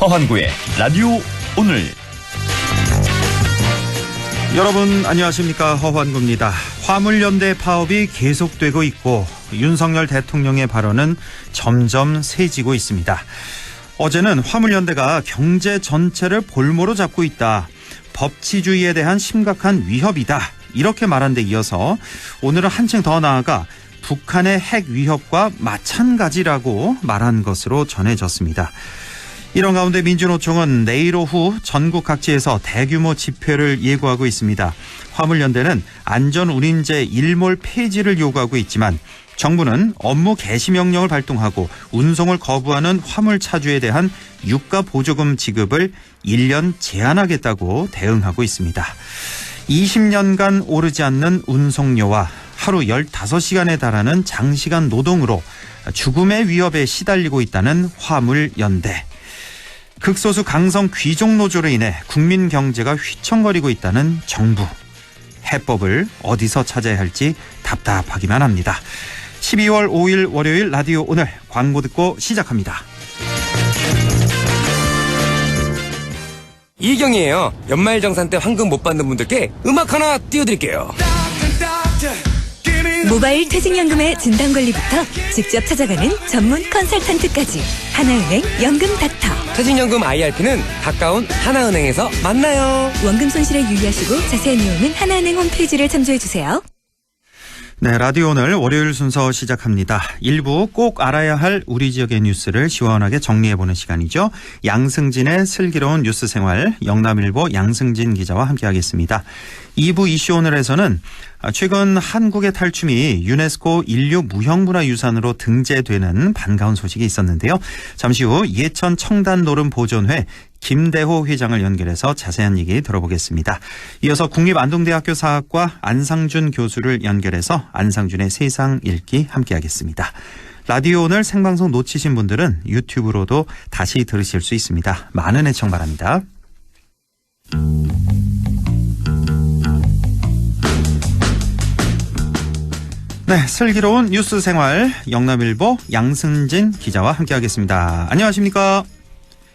허환구의 라디오 오늘. 여러분 안녕하십니까, 허환구입니다. 화물연대 파업이 계속되고 있고 윤석열 대통령의 발언은 점점 세지고 있습니다. 어제는 화물연대가 경제 전체를 볼모로 잡고 있다, 법치주의에 대한 심각한 위협이다, 이렇게 말한 데 이어서 오늘은 한층 더 나아가 북한의 핵 위협과 마찬가지라고 말한 것으로 전해졌습니다. 이런 가운데 민주노총은 내일 오후 전국 각지에서 대규모 집회를 예고하고 있습니다. 화물연대는 안전운임제 일몰 폐지를 요구하고 있지만 정부는 업무 개시 명령을 발동하고 운송을 거부하는 화물차주에 대한 유가 보조금 지급을 1년 제한하겠다고 대응하고 있습니다. 20년간 오르지 않는 운송료와 하루 15시간에 달하는 장시간 노동으로 죽음의 위협에 시달리고 있다는 화물연대. 극소수 강성 귀족 노조로 인해 국민 경제가 휘청거리고 있다는 정부. 해법을 어디서 찾아야 할지 답답하기만 합니다. 12월 5일 월요일 라디오 오늘, 광고 듣고 시작합니다. 이경이에요. 연말정산 때 환급 못 받는 분들께 음악 하나 띄워드릴게요. 모바일 퇴직연금의 진단관리부터 직접 찾아가는 전문 컨설턴트까지 하나은행 연금닥터. 퇴직연금 IRP는 가까운 하나은행에서 만나요. 원금 손실에 유의하시고 자세한 내용은 하나은행 홈페이지를 참조해주세요. 네, 라디오 오늘 월요일 순서 시작합니다. 일부 꼭 알아야 할 우리 지역의 뉴스를 시원하게 정리해보는 시간이죠. 양승진의 슬기로운 뉴스 생활, 영남일보 양승진 기자와 함께하겠습니다. 2부 이슈 오늘에서는 최근 한국의 탈춤이 유네스코 인류 무형문화유산으로 등재되는 반가운 소식이 있었는데요. 잠시 후 예천 청단노름보존회 김대호 회장을 연결해서 자세한 얘기 들어보겠습니다. 이어서 국립안동대학교 사학과 안상준 교수를 연결해서 안상준의 세상 읽기 함께하겠습니다. 라디오 오늘 생방송 놓치신 분들은 유튜브로도 다시 들으실 수 있습니다. 많은 애청 바랍니다. 네, 슬기로운 뉴스 생활, 영남일보 양승진 기자와 함께하겠습니다. 안녕하십니까?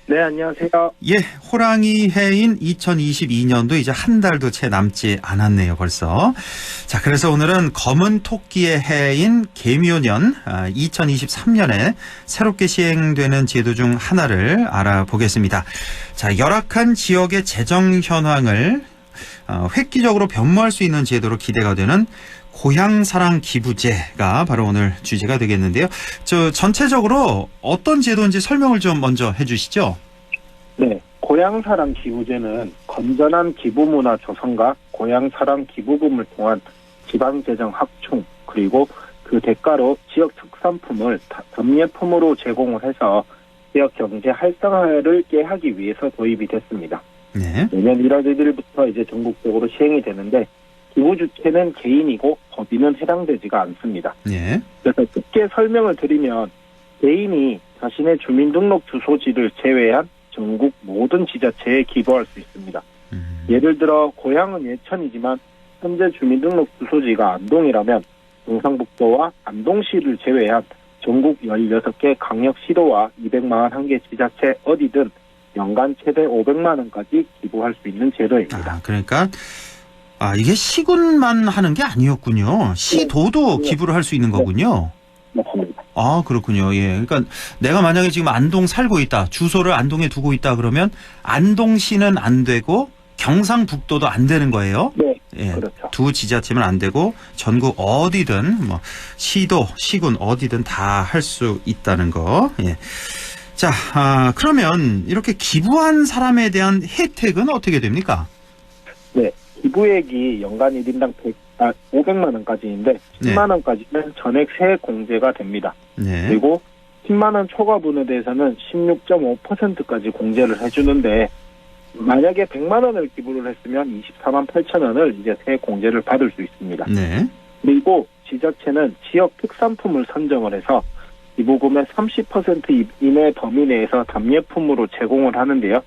네, 안녕하세요. 예, 호랑이 해인 2022년도 이제 한 달도 채 남지 않았네요, 벌써. 자, 그래서 오늘은 검은 토끼의 해인 개묘년 2023년에 새롭게 시행되는 제도 중 하나를 알아보겠습니다. 자, 열악한 지역의 재정 현황을 획기적으로 변모할 수 있는 제도로 기대가 되는 고향사랑 기부제가 바로 오늘 주제가 되겠는데요. 전체적으로 어떤 제도인지 설명을 좀 먼저 해주시죠. 네, 고향사랑 기부제는 건전한 기부문화 조성과 고향사랑 기부금을 통한 지방재정 확충, 그리고 그 대가로 지역 특산품을 답례품으로 제공을 해서 지역 경제 활성화를 깨하기 위해서 도입이 됐습니다. 네. 내년 1월 1일부터 이제 전국적으로 시행이 되는데, 기부 주체는 개인이고 법인은 해당되지가 않습니다. 네. 그래서 쉽게 설명을 드리면, 개인이 자신의 주민등록 주소지를 제외한 전국 모든 지자체에 기부할 수 있습니다. 예를 들어 고향은 예천이지만 현재 주민등록 주소지가 안동이라면 경상북도와 안동시를 제외한 전국 16개 강력시도와 241개 지자체 어디든 연간 최대 500만 원까지 기부할 수 있는 제도입니다. 그러니까 이게 시군만 하는 게 아니었군요. 시도도 기부를 할 수 있는 거군요. 맞습니다. 그렇군요. 예. 그러니까 내가 만약에 지금 안동 살고 있다, 주소를 안동에 두고 있다 그러면 안동시는 안 되고 경상북도도 안 되는 거예요. 네, 예. 그렇죠. 두 지자체면 안 되고 전국 어디든 시도, 시군 어디든 다 할 수 있다는 거. 예. 자, 그러면 이렇게 기부한 사람에 대한 혜택은 어떻게 됩니까? 네, 기부액이 연간 1인당 500만 원까지인데 10만 원까지는 전액 세액 공제가 됩니다. 네. 그리고 10만 원 초과분에 대해서는 16.5%까지 공제를 해주는데, 만약에 100만 원을 기부를 했으면 24만 8천 원을 이제 세액 공제를 받을 수 있습니다. 네. 그리고 지자체는 지역 특산품을 선정을 해서 기부금의 30% 이내 범위 내에서 답례품으로 제공을 하는데요.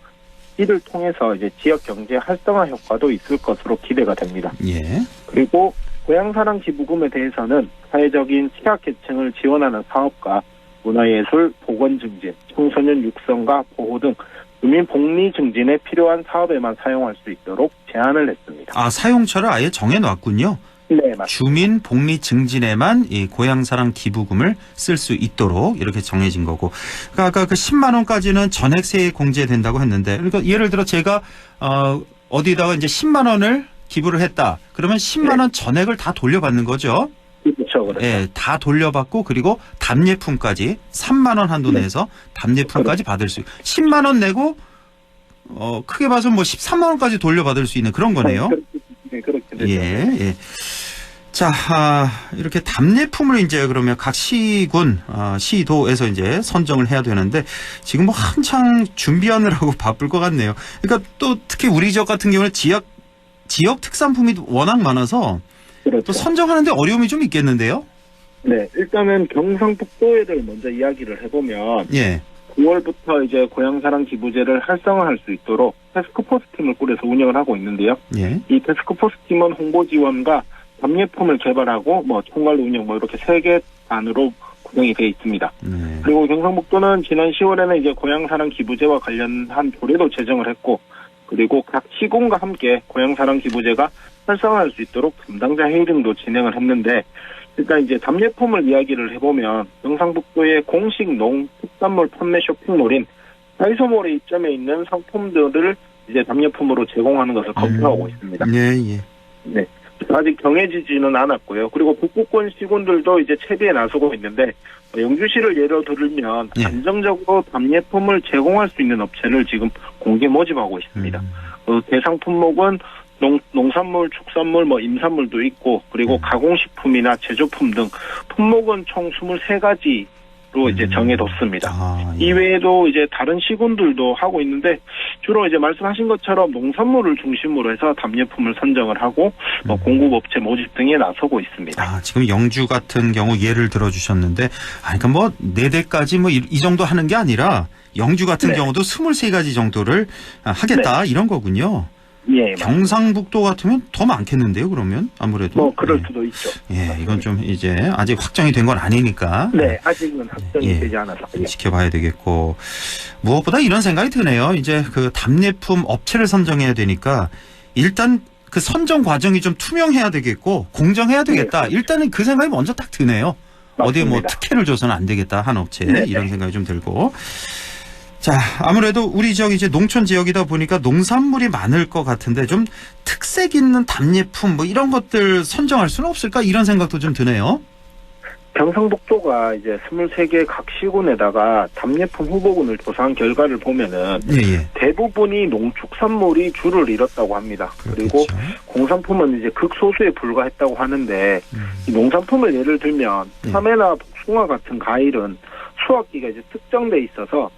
이를 통해서 이제 지역 경제 활성화 효과도 있을 것으로 기대가 됩니다. 예. 그리고 고향사랑 기부금에 대해서는 사회적인 취약계층을 지원하는 사업과 문화예술, 보건증진, 청소년 육성과 보호 등 주민 복리 증진에 필요한 사업에만 사용할 수 있도록 제한을 했습니다. 아, 사용처를 아예 정해놨군요. 네, 맞습니다. 주민 복리 증진에만 이 고향사랑 기부금을 쓸 수 있도록 이렇게 정해진 거고. 그러니까 아까 그 10만 원까지는 전액 세액 공제된다고 했는데, 그러니까 예를 들어 제가 어디다가 이제 10만 원을 기부를 했다. 그러면 10만 원 전액을 다 돌려받는 거죠. 그렇죠. 예, 다 돌려받고 그리고 답례품까지 3만 원 한도 내에서 답례품까지 받을 수. 10만 원 내고 크게 봐서 뭐 13만 원까지 돌려받을 수 있는 그런 거네요. 네, 그렇게 되죠. 예. 자, 이렇게 답례품을 이제 그러면 각 시군, 시도에서 이제 선정을 해야 되는데 지금 뭐 한창 준비하느라고 바쁠 것 같네요. 그러니까 또 특히 우리 지역 같은 경우는 지역 특산품이 워낙 많아서 그렇죠. 또 선정하는데 어려움이 좀 있겠는데요? 네, 일단은 경상북도에 대해 먼저 이야기를 해보면 예. 9월부터 이제 고향사랑 기부제를 활성화할 수 있도록 태스크포스 팀을 꾸려서 운영을 하고 있는데요. 예. 이 태스크포스 팀은 홍보 지원과 답례품을 개발하고 뭐 총괄 운영 뭐 이렇게 3개 단으로 구성이 되어 있습니다. 네. 그리고 경상북도는 지난 10월에는 이제 고향사랑 기부제와 관련한 조례도 제정을 했고, 그리고 각 시군과 함께 고향사랑 기부제가 활성화할 수 있도록 담당자 회의 등도 진행을 했는데, 일단 이제 답례품을 이야기를 해보면 경상북도의 공식 농특산물 판매 쇼핑몰인 다이소몰에 입점해 있는 상품들을 이제 답례품으로 제공하는 것을 검토하고 있습니다. 예. 네. 아직 정해지지는 않았고요. 그리고 북부권 시군들도 이제 채비에 나서고 있는데, 영주시를 예로 들면 예. 안정적으로 답례품을 제공할 수 있는 업체를 지금 공개 모집하고 있습니다. 대상 품목은 농산물, 축산물, 뭐 임산물도 있고, 그리고 가공식품이나 제조품 등 품목은 총 23가지로 이제 정해뒀습니다. 예. 이외에도 이제 다른 시군들도 하고 있는데, 주로 이제 말씀하신 것처럼 농산물을 중심으로 해서 답례품을 선정을 하고 공급업체 모집 등에 나서고 있습니다. 지금 영주 같은 경우 예를 들어주셨는데, 그러니까 뭐 4대까지 뭐 이 정도 하는 게 아니라 영주 같은 네. 경우도 23가지 정도를 하겠다 이런 거군요. 예, 경상북도 같으면 더 많겠는데요, 그러면 아무래도. 뭐 그럴 수도 있죠. 예, 이건 좀 이제 아직 확정이 된 건 아니니까. 네, 아직은 확정이 예. 되지 않아서. 좀 지켜봐야 되겠고, 무엇보다 이런 생각이 드네요. 이제 그 답례품 업체를 선정해야 되니까 일단 그 선정 과정이 좀 투명해야 되겠고 공정해야 되겠다. 네. 일단은 그 생각이 먼저 딱 드네요. 어디에 뭐 맞습니다. 특혜를 줘서는 안 되겠다 한 업체 네. 이런 생각이 좀 들고. 자, 아무래도 우리 지역이 이제 농촌 지역이다 보니까 농산물이 많을 것 같은데 좀 특색 있는 답례품 뭐 이런 것들 선정할 수는 없을까 이런 생각도 좀 드네요. 경상북도가 이제 23개 각 시군에다가 답례품 후보군을 조사한 결과를 보면은 예. 대부분이 농축산물이 줄을 잃었다고 합니다. 그리고 공산품은 이제 극소수에 불과했다고 하는데 이 농산품을 예를 들면 참외나 복숭아 같은 과일은 수확기가 이제 특정돼 있어서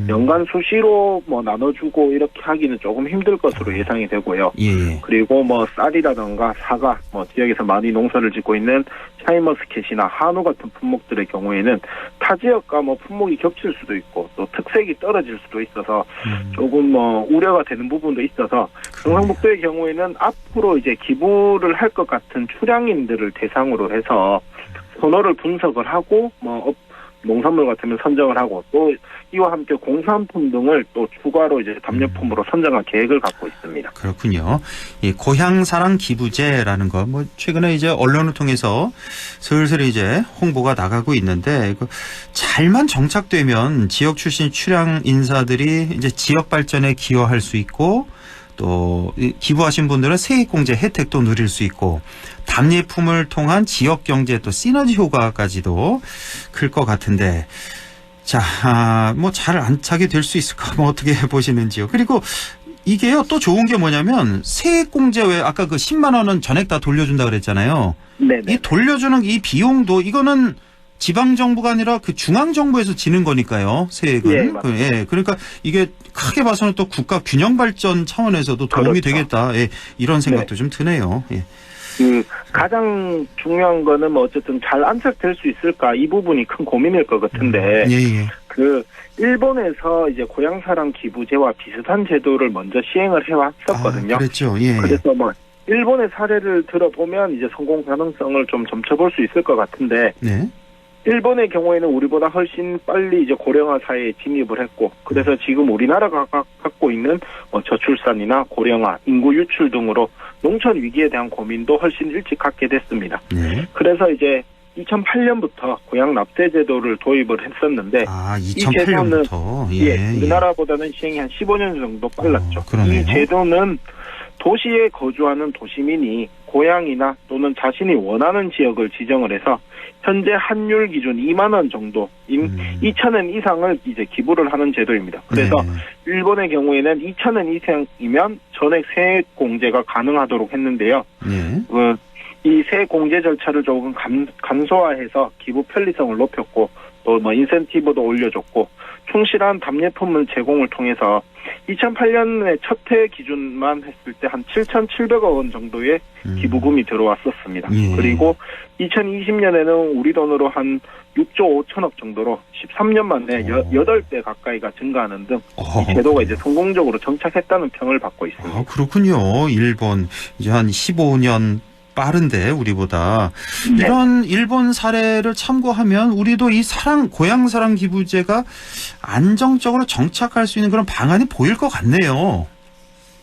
연간 수시로 뭐 나눠주고 이렇게 하기는 조금 힘들 것으로 예상이 되고요. 예. 그리고 뭐 쌀이라던가 사과, 뭐 지역에서 많이 농사를 짓고 있는 샤인머스켓이나 한우 같은 품목들의 경우에는 타 지역과 뭐 품목이 겹칠 수도 있고 또 특색이 떨어질 수도 있어서 조금 뭐 우려가 되는 부분도 있어서 경상북도의 경우에는 앞으로 이제 기부를 할 것 같은 출향인들을 대상으로 해서 선호를 분석을 하고 뭐 농산물 같으면 선정을 하고 또 이와 함께 공산품 등을 또 추가로 이제 답례품으로 선정할 계획을 갖고 있습니다. 그렇군요. 이 고향사랑 기부제라는 거 뭐 최근에 이제 언론을 통해서 슬슬 이제 홍보가 나가고 있는데 잘만 정착되면 지역 출신 출향 인사들이 이제 지역 발전에 기여할 수 있고 또 기부하신 분들은 세액공제 혜택도 누릴 수 있고 답례품을 통한 지역 경제 또 시너지 효과까지도 클 것 같은데 자, 뭐 잘 안착이 될 수 있을까 뭐 어떻게 보시는지요. 그리고 이게요 또 좋은 게 뭐냐면 세액공제 왜 아까 그 10만 원은 전액 다 돌려준다 그랬잖아요. 네. 이 돌려주는 이 비용도 이거는 지방 정부가 아니라 그 중앙 정부에서 지는 거니까요. 세액은. 예, 맞습니다. 예, 그러니까 이게 크게 봐서는 또 국가 균형 발전 차원에서도 도움이 그렇죠. 되겠다. 예, 이런 생각도 좀 드네요. 예. 가장 중요한 거는 뭐 어쨌든 잘 안착될 수 있을까 이 부분이 큰 고민일 것 같은데 예. 일본에서 이제 고향사랑 기부제와 비슷한 제도를 먼저 시행을 해왔었거든요. 그랬죠. 예. 그래서 뭐 일본의 사례를 들어보면 이제 성공 가능성을 좀 점쳐볼 수 있을 것 같은데 네. 일본의 경우에는 우리보다 훨씬 빨리 이제 고령화 사회에 진입을 했고, 그래서 지금 우리나라가 갖고 있는 저출산이나 고령화, 인구 유출 등으로 농촌 위기에 대한 고민도 훨씬 일찍 갖게 됐습니다. 그래서 이제 2008년부터 고향 납세 제도를 도입을 했었는데, 이 제도는 2008년부터 우리나라보다는 시행이 한 15년 정도 빨랐죠. 그러네요. 이 제도는 도시에 거주하는 도시민이 고향이나 또는 자신이 원하는 지역을 지정을 해서 현재 환율 기준 2만 원 정도인 2,000원 이상을 이제 기부를 하는 제도입니다. 그래서 일본의 경우에는 2,000원 이상이면 전액 세액 공제가 가능하도록 했는데요. 이 세액 공제 절차를 조금 간소화해서 기부 편리성을 높였고, 또 뭐 인센티브도 올려줬고, 충실한 답례품을 제공을 통해서 2008년에 첫 해 기준만 했을 때 한 7,700억 원 정도의 기부금이 들어왔었습니다. 그리고 2020년에는 우리 돈으로 한 6조 5천억 정도로 13년 만에 8배 가까이가 증가하는 등 이 제도가 이제 성공적으로 정착했다는 평을 받고 있습니다. 그렇군요. 일본 이제 한 15년 빠른데 우리보다. 이런 일본 사례를 참고하면 우리도 이 고향 사랑 기부제가 안정적으로 정착할 수 있는 그런 방안이 보일 것 같네요.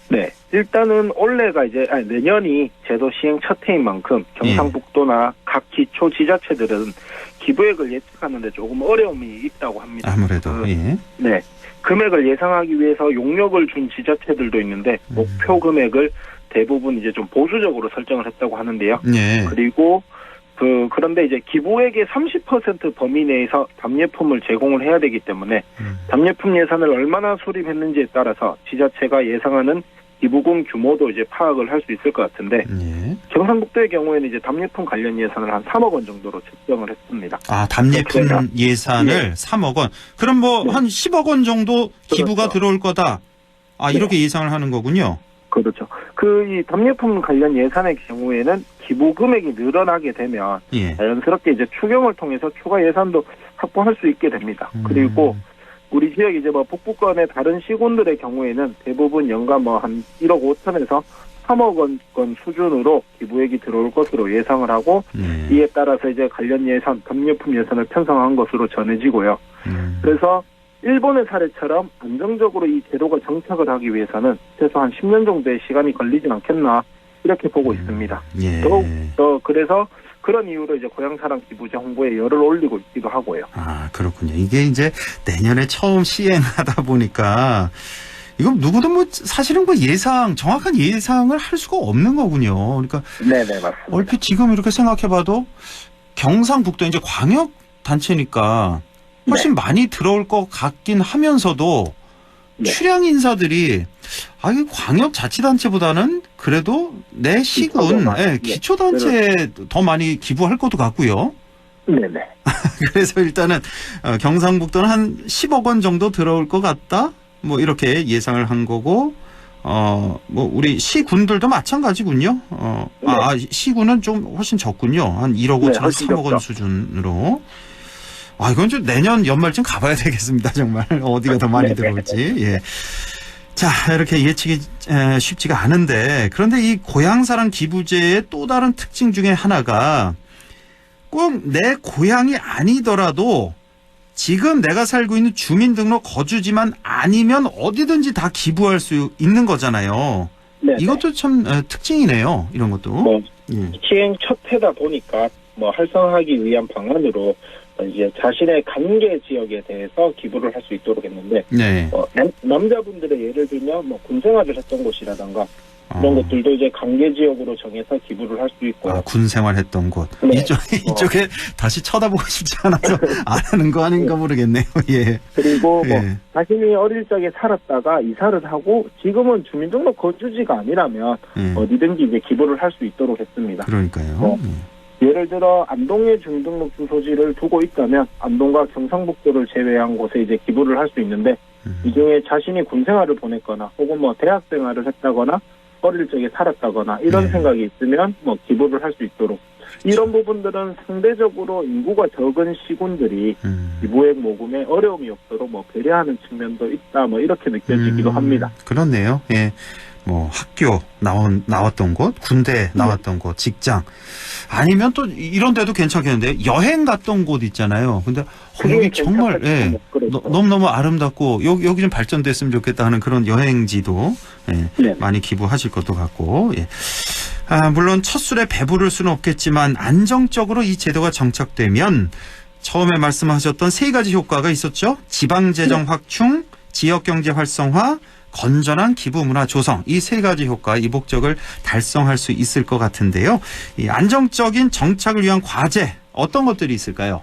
네, 일단은 올해가 이제 내년이 제도 시행 첫 해인 만큼 경상북도나 각 기초 지자체들은 기부액을 예측하는데 조금 어려움이 있다고 합니다. 아무래도 네, 금액을 예상하기 위해서 용역을 준 지자체들도 있는데 목표 금액을 대부분 이제 좀 보수적으로 설정을 했다고 하는데요. 그리고 그런데 이제 기부액의 30% 범위 내에서 답례품을 제공을 해야 되기 때문에 답례품 예산을 얼마나 수립했는지에 따라서 지자체가 예상하는 기부금 규모도 이제 파악을 할 수 있을 것 같은데, 경상북도의 경우에는 이제 답례품 관련 예산을 한 3억 원 정도로 책정을 했습니다. 답례품 예산을 3억 원. 그럼 한 10억 원 정도 기부가 들어올 거다. 이렇게 예상을 하는 거군요. 그렇죠. 이 답례품 관련 예산의 경우에는 기부 금액이 늘어나게 되면 자연스럽게 이제 추경을 통해서 추가 예산도 확보할 수 있게 됩니다. 그리고 우리 지역 이제 북부권의 다른 시군들의 경우에는 대부분 연간 한 1억 5천에서 3억 원 수준으로 기부액이 들어올 것으로 예상을 하고, 이에 따라서 이제 관련 예산, 답례품 예산을 편성한 것으로 전해지고요. 그래서 일본의 사례처럼 안정적으로 이 제도가 정착을 하기 위해서는 최소한 10년 정도의 시간이 걸리진 않겠나, 이렇게 보고 있습니다. 더욱더 그래서 그런 이유로 이제 고향사랑 기부제 홍보에 열을 올리고 있기도 하고요. 그렇군요. 이게 이제 내년에 처음 시행하다 보니까 이건 누구도 사실은 정확한 예상을 할 수가 없는 거군요. 그러니까 네네, 맞습니다. 얼핏 지금 이렇게 생각해봐도 경상북도 이제 광역 단체니까 훨씬 많이 들어올 것 같긴 하면서도 출향 인사들이 이 광역자치단체보다는 그래도 내 시군, 기초단체에 더 많이 기부할 것도 같고요. 네네. 그래서 일단은 경상북도는 한 10억 원 정도 들어올 것 같다. 이렇게 예상을 한 거고, 우리 시군들도 마찬가지군요. 시군은 좀 훨씬 적군요. 한 1억 5천에서 3억 원 수준으로. 이건 좀 내년 연말쯤 가봐야 되겠습니다. 정말 어디가 더 많이 들어올지. 자, 이렇게 예측이 쉽지가 않은데, 그런데 이 고향사랑 기부제의 또 다른 특징 중에 하나가 꼭 내 고향이 아니더라도 지금 내가 살고 있는 주민등록 거주지만 아니면 어디든지 다 기부할 수 있는 거잖아요. 이것도 참 특징이네요. 이런 것도. 시행 첫 해다 보니까 활성화하기 위한 방안으로 이제 자신의 관계 지역에 대해서 기부를 할 수 있도록 했는데, 남자분들의 예를 들면 군 생활을 했던 곳이라던가 이런 것들도 이제 관계 지역으로 정해서 기부를 할 수 있고요. 군 생활했던 곳. 이쪽에 다시 쳐다보고 싶지 않아서 안 하는 거 아닌가 모르겠네요. 그리고 자신이 어릴 적에 살았다가 이사를 하고 지금은 주민등록 거주지가 아니라면 어디든지 이제 기부를 할 수 있도록 했습니다. 그러니까요. 예를 들어 안동에 주민등록 주소지를 두고 있다면 안동과 경상북도를 제외한 곳에 이제 기부를 할 수 있는데, 이 중에 자신이 군 생활을 보냈거나 혹은 대학 생활을 했다거나 어릴 적에 살았다거나 이런 생각이 있으면 기부를 할 수 있도록, 이런 부분들은 상대적으로 인구가 적은 시군들이 기부액 모금에 어려움이 없도록 배려하는 측면도 있다, 이렇게 느껴지기도 합니다. 그렇네요. 학교 나왔던 곳, 군대 나왔던 곳, 직장. 아니면 또 이런 데도 괜찮겠는데 여행 갔던 곳 있잖아요. 근데 여기 정말 너무너무 아름답고 여기 좀 발전됐으면 좋겠다 하는 그런 여행지도 많이 기부하실 것도 같고. 물론 첫 술에 배부를 수는 없겠지만 안정적으로 이 제도가 정착되면 처음에 말씀하셨던 세 가지 효과가 있었죠. 지방재정 확충, 지역경제 활성화, 건전한 기부문화 조성, 이 세 가지 효과, 이 목적을 달성할 수 있을 것 같은데요. 이 안정적인 정착을 위한 과제 어떤 것들이 있을까요?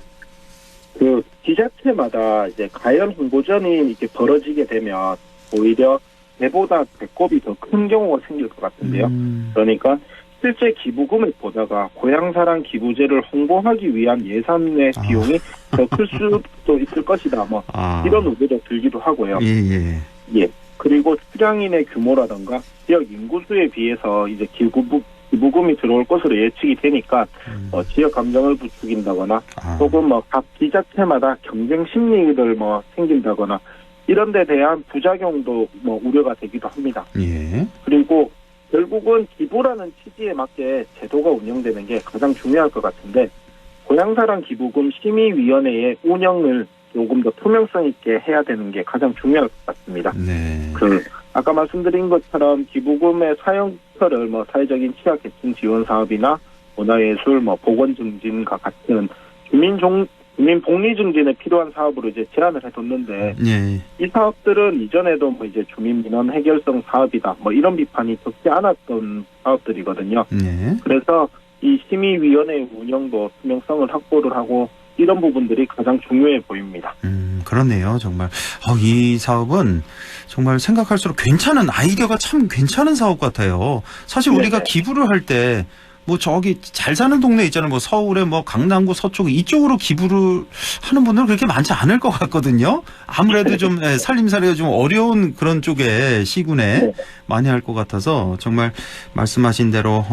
그 지자체마다 이제 가연 홍보전이 이렇게 벌어지게 되면 오히려 배보다 배꼽이 더 큰 경우가 생길 것 같은데요. 그러니까 실제 기부 금액보다가 고향사랑 기부제를 홍보하기 위한 예산의 비용이 더 클 수도 있을 것이다. 이런 우려도 들기도 하고요. 예. 그리고 출향인의 규모라든가 지역 인구수에 비해서 이제 기부금이 들어올 것으로 예측이 되니까 지역 감정을 부추긴다거나 혹은 각 지자체마다 경쟁 심리를 생긴다거나 이런 데 대한 부작용도 우려가 되기도 합니다. 예. 그리고 결국은 기부라는 취지에 맞게 제도가 운영되는 게 가장 중요할 것 같은데 고향사랑 기부금 심의위원회의 운영을 조금 더 투명성 있게 해야 되는 게 가장 중요할 것 같습니다. 네. 아까 말씀드린 것처럼 기부금의 사용처를 사회적인 취약계층 지원 사업이나 문화예술, 보건 증진과 같은 주민 복리 증진에 필요한 사업으로 이제 제안을 해뒀는데 이 사업들은 이전에도 이제 주민 민원 해결성 사업이다 이런 비판이 적지 않았던 사업들이거든요. 그래서 이 심의위원회 운영도 투명성을 확보를 하고 이런 부분들이 가장 중요해 보입니다. 그렇네요. 정말 이 사업은 정말 생각할수록 괜찮은 아이디어가 참 괜찮은 사업 같아요. 사실 우리가 기부를 할 때 저기 잘 사는 동네 있잖아요. 서울에 강남구 서쪽 이쪽으로 기부를 하는 분들은 그렇게 많지 않을 것 같거든요. 아무래도 좀 살림살이가 좀 어려운 그런 쪽에 시군에 많이 할 것 같아서 정말 말씀하신 대로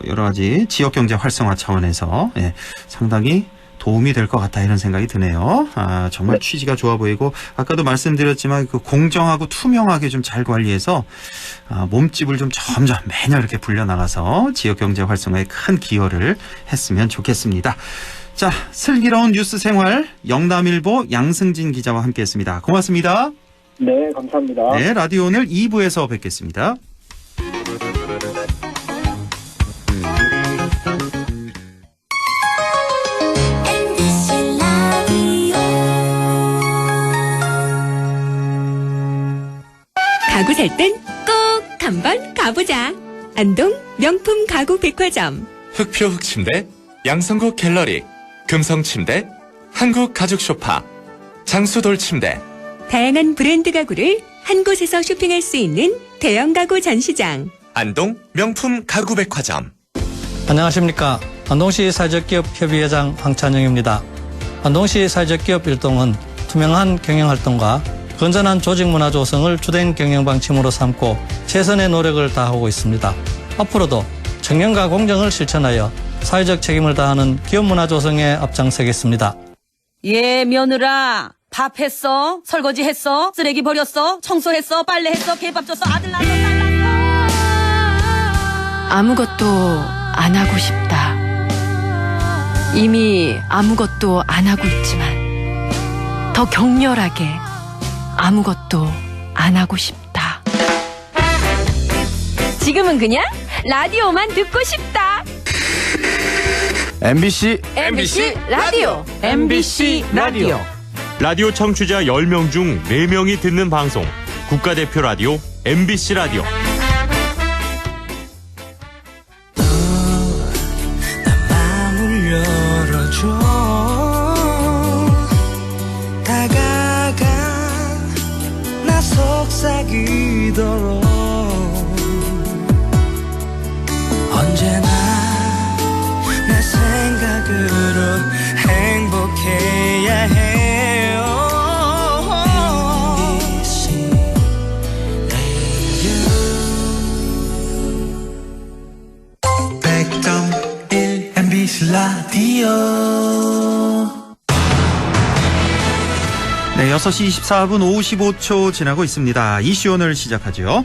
여러 가지 지역 경제 활성화 차원에서 상당히 도움이 될 것 같다 이런 생각이 드네요. 정말 취지가 좋아 보이고 아까도 말씀드렸지만 그 공정하고 투명하게 좀 잘 관리해서 몸집을 좀 점점 매년 이렇게 불려나가서 지역경제 활성화에 큰 기여를 했으면 좋겠습니다. 자, 슬기로운 뉴스 생활 영남일보 양승진 기자와 함께했습니다. 고맙습니다. 네, 감사합니다. 네, 라디오 오늘 2부에서 뵙겠습니다. 가구 살 땐 꼭 한번 가보자. 안동 명품 가구 백화점. 흑표 흑침대, 양성국 갤러리, 금성침대, 한국 가죽 소파, 장수돌 침대. 다양한 브랜드 가구를 한 곳에서 쇼핑할 수 있는 대형 가구 전시장. 안동 명품 가구 백화점. 안녕하십니까. 안동시 사회적기업 협의회장 황찬영입니다. 안동시 사회적기업 일동은 투명한 경영활동과 건전한 조직문화 조성을 주된 경영방침으로 삼고 최선의 노력을 다하고 있습니다. 앞으로도 청렴과 공정을 실천하여 사회적 책임을 다하는 기업문화 조성에 앞장서겠습니다. 예, 며느라. 밥 했어? 설거지 했어? 쓰레기 버렸어? 청소했어? 빨래했어? 개밥 줬어? 아들 낳았어? 딸 낳았어? 아무것도 안 하고 싶다. 이미 아무것도 안 하고 있지만 더 격렬하게 아무것도 안 하고 싶다. 지금은 그냥 라디오만 듣고 싶다. MBC 라디오. MBC 라디오. 라디오 청취자 10명 중 4명이 듣는 방송. 국가대표 라디오 MBC 라디오. 마음을 열어줘. 다가가 나 속삭이도록 언제나 내 생각으로 행복해야 해요. MBC 라디오 100.1 MBC 라디오. 네, 6시 24분 55초 지나고 있습니다. 이슈 오늘 시작하죠.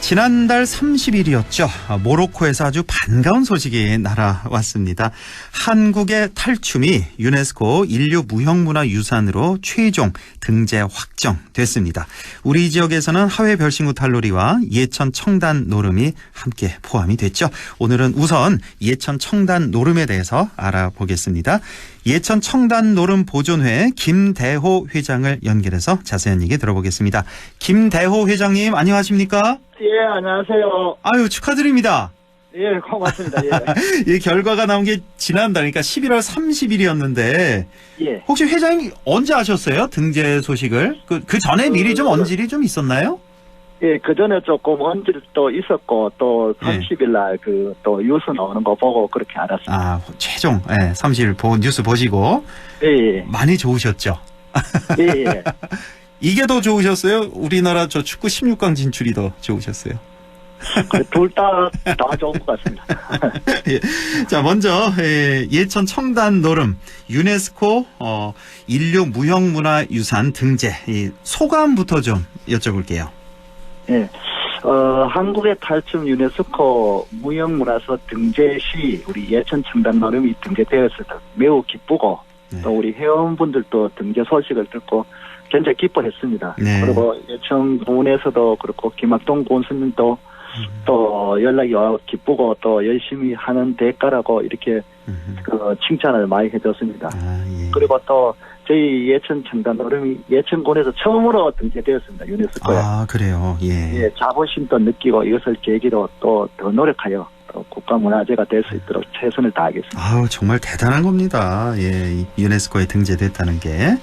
지난달 30일이었죠. 모로코에서 아주 반가운 소식이 날아왔습니다. 한국의 탈춤이 유네스코 인류 무형문화유산으로 최종 등재 확정됐습니다. 우리 지역에서는 하회 별신구 탈놀이와 예천 청단 노름이 함께 포함이 됐죠. 오늘은 우선 예천 청단 노름에 대해서 알아보겠습니다. 예천 청단 노름 보존회 김대호 회장을 연결해서 자세한 얘기 들어보겠습니다. 김대호 회장님 안녕하십니까? 예, 안녕하세요. 아유, 축하드립니다. 예, 고맙습니다. 예. 이 결과가 나온 게 지난달, 그러니까 11월 30일이었는데, 예. 혹시 회장님 언제 아셨어요? 등재 소식을? 그 전에 미리 좀 언질이 좀 있었나요? 예, 그 전에 조금 언질도 있었고, 또 예. 30일 날 또 뉴스 나오는 거 보고 그렇게 알았습니다. 아, 최종, 30일 뉴스 보시고, 예, 예. 많이 좋으셨죠? 예, 예. 이게 더 좋으셨어요? 우리나라 저 축구 16강 진출이 더 좋으셨어요? 둘 다 좋은 것 같습니다. 예. 자, 먼저 예천 청단 노름 유네스코 인류 무형문화유산 등재 이 소감부터 좀 여쭤볼게요. 예. 한국의 탈춤 유네스코 무형문화소 등재 시 우리 예천 청단 노름이 등재되었을 때 매우 기쁘고 또 우리 회원분들도 등재 소식을 듣고 굉장히 기뻐했습니다. 네. 그리고 예천군에서도 그렇고 김학동 군수님도 또 연락이 와 기쁘고 또 열심히 하는 대가라고 이렇게 그 칭찬을 많이 해줬습니다. 아, 예. 그리고 또 저희 예천 청단 노름이 예천군에서 처음으로 등재되었습니다. 유네스코에. 아, 그래요. 예. 예, 자부심도 느끼고 이것을 계기로 또 더 노력하여 또 국가문화재가 될 수 있도록 최선을 다하겠습니다. 아우, 정말 대단한 겁니다. 예, 이 유네스코에 등재됐다는 게.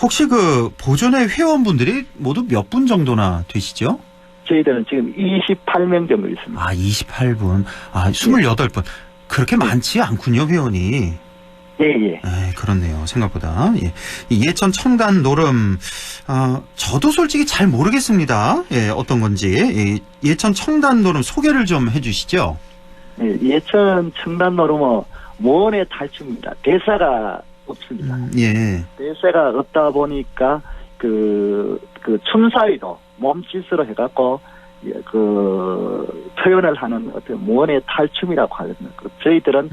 혹시 그 보존회 회원분들이 모두 몇 분 정도나 되시죠? 저희들은 지금 28명 정도 있습니다. 아, 28분. 아, 28분. 그렇게 많지 않군요, 회원이. 예, 예. 그렇네요. 생각보다. 예. 이 예천 청단 노름, 저도 솔직히 잘 모르겠습니다. 예, 어떤 건지. 예천 청단 노름 소개를 좀 해주시죠. 예, 예천 청단 노름은 무언의 탈춤입니다. 대사가 없습니다. 예. 대사가 없다 보니까 그 춤사위도 몸짓으로 해갖고 표현을 하는 어떤 무언의 탈춤이라고 하거든요. 저희들은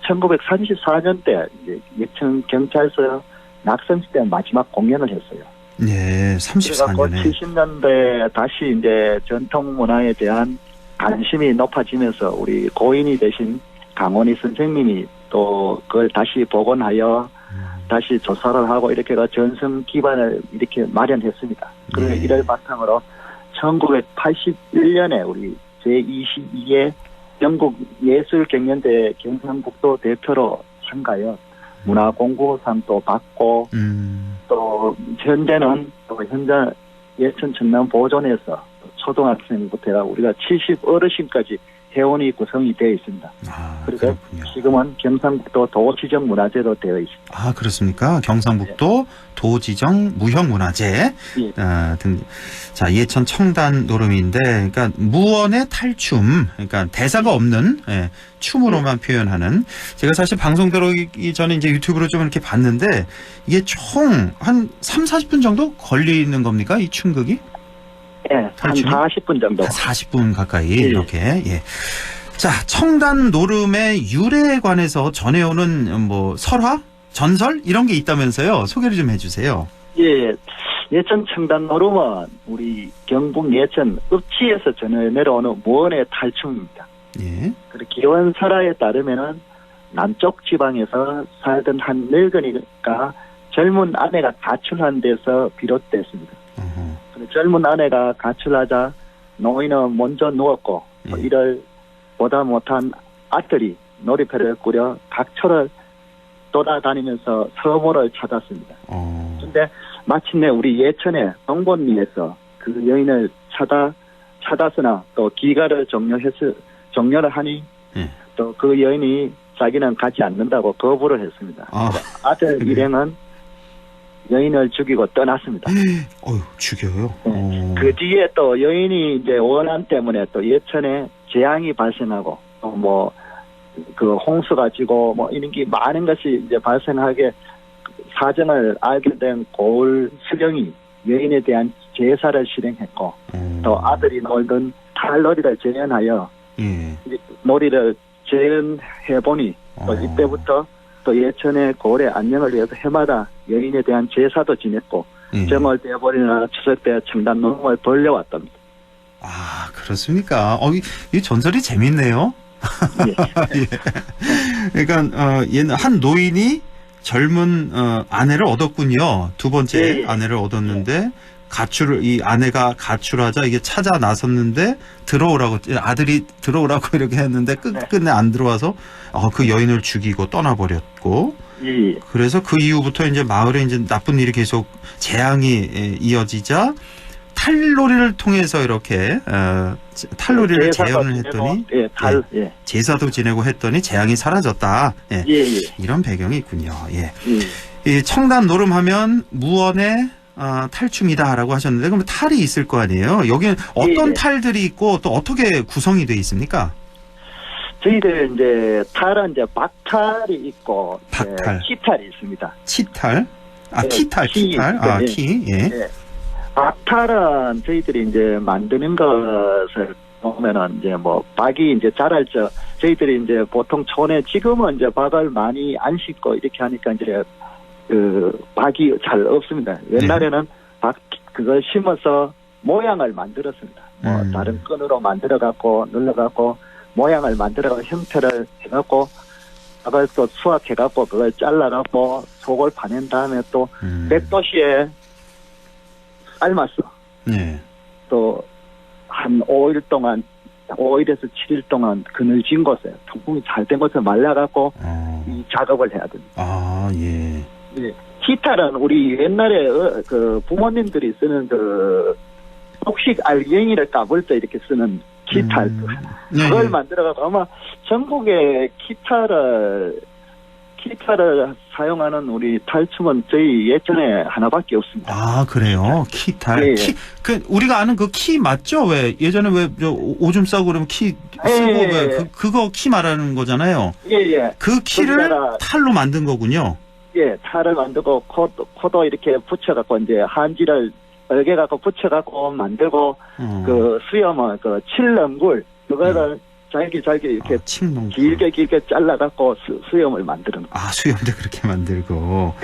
1934년대 이제 예천 경찰서 낙선시 때 마지막 공연을 했어요. 네, 34년에. 70년대 다시 이제 전통 문화에 대한 관심이 높아지면서 우리 고인이 되신 강원희 선생님이 또 그걸 다시 복원하여 다시 조사를 하고 이렇게가 전승 기반을 이렇게 마련했습니다. 그리고 이를 바탕으로 1981년에 우리 제22회 영국 예술경연대 경상북도 대표로 참가하여 문화공고상도 받고 또 현재는 예천 청남 보존에서 초등학생부터 우리가 70 어르신까지 회원이 구성이 되어 있습니다. 그리고 그렇군요. 지금은 경상북도 도지정 문화재로 되어 있습니다. 아, 그렇습니까? 경상북도 도지정 무형문화재 예. 자, 예천 청단 노름인데, 그러니까 무언의 탈춤, 그러니까 대사가 없는 춤으로만 표현하는. 제가 사실 방송 들어오기 전에 이제 유튜브로 좀 이렇게 봤는데 이게 총 한 3-40분 정도 걸리는 겁니까? 이 춤극이? 예, 한 40분 정도. 40분 가까이 이렇게. 예. 자, 청단 노름의 유래에 관해서 전해오는 뭐 설화, 전설 이런 게 있다면서요. 소개를 좀 해주세요. 예, 예천 청단 노름은 우리 경북 예천 읍지에서 전해 내려오는 무언의 탈춤입니다. 예. 그리고 기원설화에 따르면은 남쪽 지방에서 살던 한 늙은이가 젊은 아내가 가출한 데서 비롯됐습니다. 젊은 아내가 가출하자 노인은 먼저 누웠고 이를 보다 못한 아들이 놀이터를 꾸려 각처를 돌아다니면서 서모를 찾았습니다. 그런데 마침내 우리 예천의 동본리에서 그 여인을 찾았으나 또 기가를 종료를 하니 또 그 여인이 자기는 가지 않는다고 거부를 했습니다. 아들 일행은 여인을 죽이고 떠났습니다. 죽여요? 그 뒤에 또 여인이 이제 원한 때문에 또 예천에 재앙이 발생하고 뭐 그 홍수 가지고 뭐 이런 게 많은 것이 이제 발생하게 사정을 알게 된 고을 수령이 여인에 대한 제사를 실행했고 또 아들이 놀던 탈놀이를 재현하여 예. 놀이를 재현해보니 또 이때부터 또 예천의 고래 안녕을 위해서 해마다 여인에 대한 제사도 지냈고 정월 대보리나 추석 때 청단 노름을 벌려왔답니다. 아, 그렇습니까? 이 전설이 재밌네요. 예. 그러니까 한 노인이 젊은 아내를 얻었군요. 두 번째 아내를 얻었는데 이 아내가 가출하자 이게 찾아 나섰는데 들어오라고 아들이 들어오라고 이렇게 했는데 끝내 안 들어와서 그 여인을 죽이고 떠나버렸고 그래서 그 이후부터 이제 마을에 이제 나쁜 일이 계속 재앙이 이어지자 탈놀이를 통해서 이렇게 탈놀이를 재현을 했더니 제사도 지내고 했더니 재앙이 사라졌다. 이런 배경이 있군요. 이 청단 노름하면 무언의 탈춤이다라고 하셨는데 그럼 탈이 있을 거 아니에요? 여기는 어떤 탈들이 있고 또 어떻게 구성이 되어 있습니까? 저희들 이제 탈은 이제 박탈이 있고 박탈, 키탈이 있습니다. 치탈, 키탈. 박탈은 저희들이 이제 만드는 것을 보면은 이제 뭐 박이 이제 자랄 적 저희들이 이제 보통 촌에 지금은 이제 박을 많이 안 싣고 이렇게 하니까 이제 그 박이 잘 없습니다. 옛날에는 박 그걸 심어서 모양을 만들었습니다. 뭐 다른 끈으로 만들어 갖고 눌러 갖고 모양을 만들어 갖고 형태를 해 갖고 박을 또 수확해 갖고 그걸 잘라 갖고 속을 파낸 다음에 또 백도시에 삶았어. 또 한 5일 동안 5일에서 7일 동안 그늘진 곳에 통풍이 잘 된 곳에 말라갖고 이 작업을 해야 됩니다. 키탈은 우리 옛날에 그 부모님들이 쓰는 그 곡식 알갱이를 까볼 때 이렇게 쓰는 키탈 그걸 만들어가지고 아마 전국에 키탈을 사용하는 우리 탈춤은 저희 예전에 하나밖에 없습니다. 아, 그래요? 키탈. 우리가 아는 그 키 맞죠? 왜 예전에 왜 오줌 싸고 그러면 키 쓰고 그거 키 말하는 거잖아요. 그 키를 탈로 만든 거군요. 탈을 만들고 코도 이렇게 붙여갖고 이제 한지를 얼개갖고 붙여갖고 만들고 그 수염은 그 칠렁굴 그거를 잘게 이렇게 길게 잘라갖고 수염을 만드는 거. 수염도 그렇게 만들고.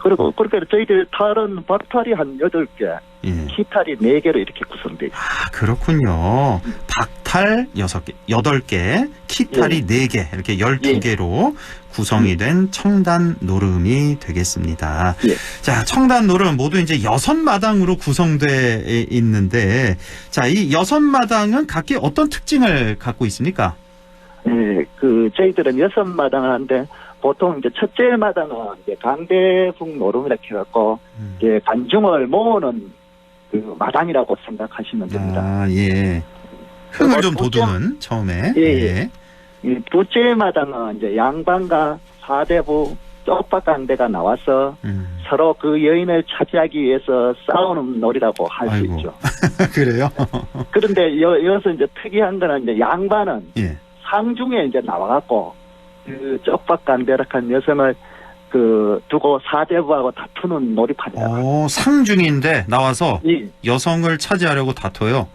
그리고 그렇게 저희들 탈은 박탈이 한 8개, 키탈이 4개로 이렇게 구성돼요. 그렇군요. 박탈 6개, 8개, 키탈이 4개, 이렇게 12개로 구성이 된 청단 노름이 되겠습니다. 자, 청단 노름 모두 이제 6마당으로 구성돼 있는데, 자, 이 6마당은 각기 어떤 특징을 갖고 있습니까? 저희들은 6마당을 하는데, 보통 이제 첫째 마당은 이제 강대북 노름이라고 해갖고, 이제 관중을 모으는 그 마당이라고 생각하시면 됩니다. 흥을 좀 돋우는 처음에. 이 둘째 마당은 이제 양반과 사대부 쪽박강대가 나와서 서로 그 여인을 차지하기 위해서 싸우는 놀이라고 할 수 있죠. 그래요? 그런데 여기서 이제 특이한 거는 이제 양반은 상중에 이제 나와갖고 그 쪽박강대락한 여성을 그 두고 사대부하고 다투는 놀이판이다. 상중인데 나와서 여성을 차지하려고 다퉈요.